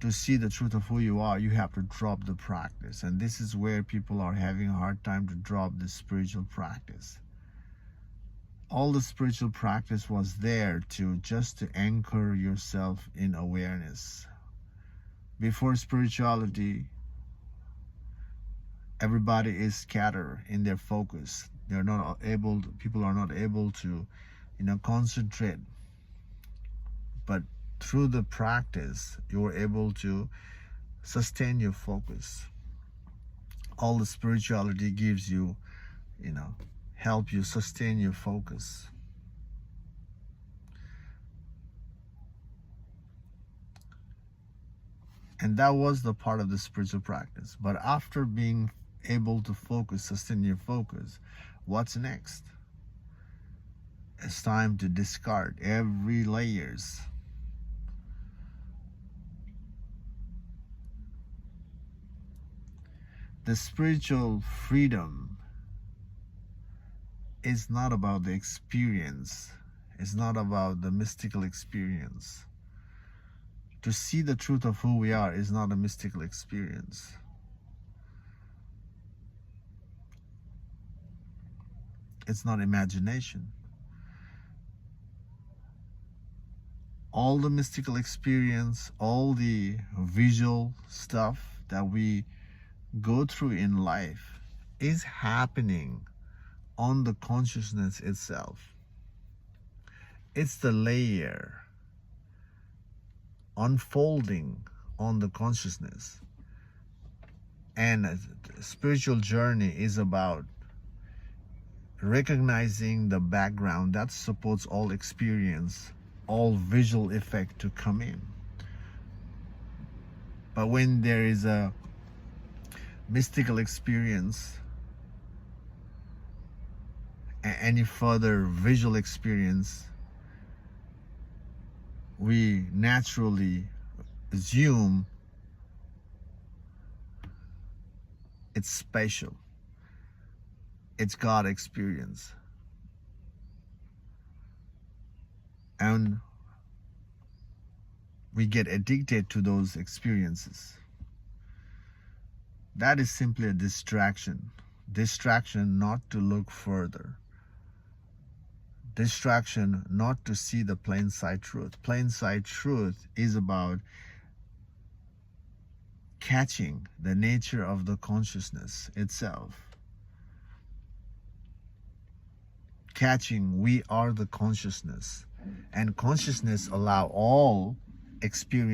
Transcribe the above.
to see the truth of who you are, you have to drop the practice. And this is where people are having a hard time to drop the spiritual practice. All the spiritual practice was there to just to anchor yourself in awareness. Before spirituality, everybody is scattered in their focus. People are not able to, concentrate. But through the practice, you're able to sustain your focus. All the spirituality gives you, help you sustain your focus. And that was the part of the spiritual practice. But after being able to focus, sustain your focus, what's next? It's time to discard every layers. The spiritual freedom is not about the experience. It's not about the mystical experience. To see the truth of who we are is not a mystical experience. It's not imagination. All the mystical experience, all the visual stuff that we go through in life is happening on the consciousness itself. It's the layer unfolding on the consciousness. And a spiritual journey is about recognizing the background that supports all experience, all visual effect to come in. But when there is a mystical experience, any further visual experience, we naturally assume it's special. It's God experience. And we get addicted to those experiences. That is simply a distraction. Distraction not to look further. Distraction not to see the plain sight truth. Plain sight truth is about catching the nature of the consciousness itself. Catching we are the consciousness. And consciousness allow all experience